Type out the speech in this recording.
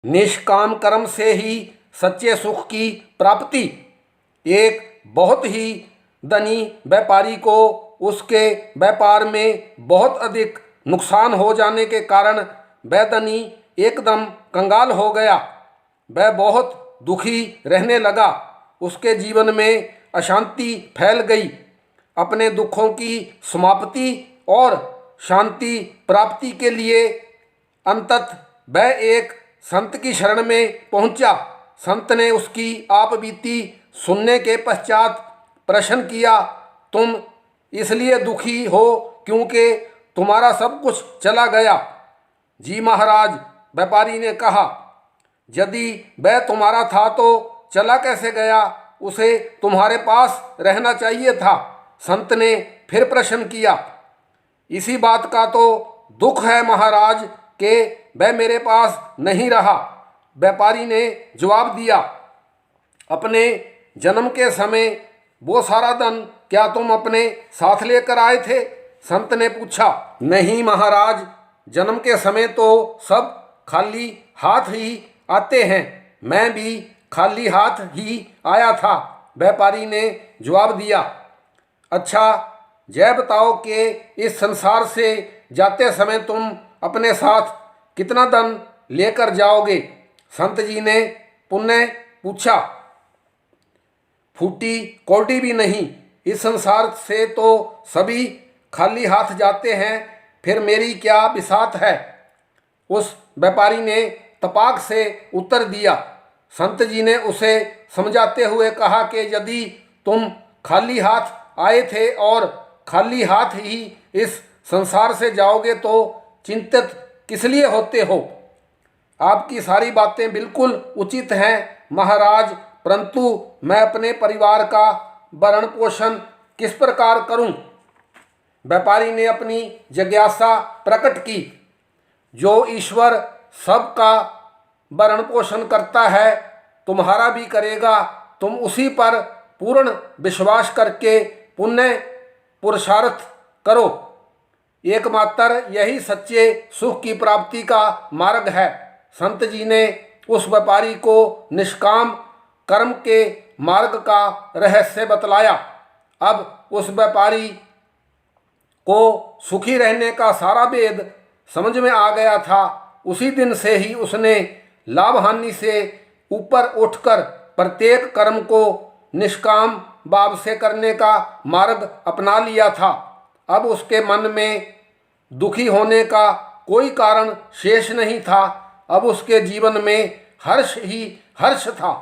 निष्काम कर्म से ही सच्चे सुख की प्राप्ति। एक बहुत ही धनी व्यापारी को उसके व्यापार में बहुत अधिक नुकसान हो जाने के कारण वह धनी एकदम कंगाल हो गया। वह बहुत दुखी रहने लगा। उसके जीवन में अशांति फैल गई। अपने दुखों की समाप्ति और शांति प्राप्ति के लिए अंततः वह एक संत की शरण में पहुंचा। संत ने उसकी आपबीती सुनने के पश्चात प्रश्न किया, तुम इसलिए दुखी हो क्योंकि तुम्हारा सब कुछ चला गया? जी महाराज, व्यापारी ने कहा, यदि वह तुम्हारा था तो चला कैसे गया? उसे तुम्हारे पास रहना चाहिए था। संत ने फिर प्रश्न किया, इसी बात का तो दुख है महाराज कि वह मेरे पास नहीं रहा। व्यापारी ने जवाब दिया, अपने जन्म के समय वो सारा धन क्या तुम अपने साथ लेकर आए थे? संत ने पूछा। नहीं महाराज, जन्म के समय तो सब खाली हाथ ही आते हैं। मैं भी खाली हाथ ही आया था, व्यापारी ने जवाब दिया। अच्छा, यह बताओ कि इस संसार से जाते समय तुम अपने साथ कितना धन लेकर जाओगे? संत जी ने पुनः पूछा। फूटी कौड़ी भी नहीं। इस संसार से तो सभी खाली हाथ जाते हैं, फिर मेरी क्या बिसात है? उस व्यापारी ने तपाक से उत्तर दिया। संत जी ने उसे समझाते हुए कहा कि यदि तुम खाली हाथ आए थे और खाली हाथ ही इस संसार से जाओगे तो चिंतित किस लिए होते हो? आपकी सारी बातें बिल्कुल उचित हैं महाराज, परंतु मैं अपने परिवार का भरण पोषण किस प्रकार करूं? व्यापारी ने अपनी जिज्ञासा प्रकट की। जो ईश्वर सबका भरण पोषण करता है, तुम्हारा भी करेगा। तुम उसी पर पूर्ण विश्वास करके पुण्य पुरुषार्थ करो। एकमात्र यही सच्चे सुख की प्राप्ति का मार्ग है। संत जी ने उस व्यापारी को निष्काम कर्म के मार्ग का रहस्य बतलाया। अब उस व्यापारी को सुखी रहने का सारा भेद समझ में आ गया था। उसी दिन से ही उसने लाभ हानि से ऊपर उठकर प्रत्येक कर्म को निष्काम भाव से करने का मार्ग अपना लिया था। अब उसके मन में दुखी होने का कोई कारण शेष नहीं था। अब उसके जीवन में हर्ष ही हर्ष था।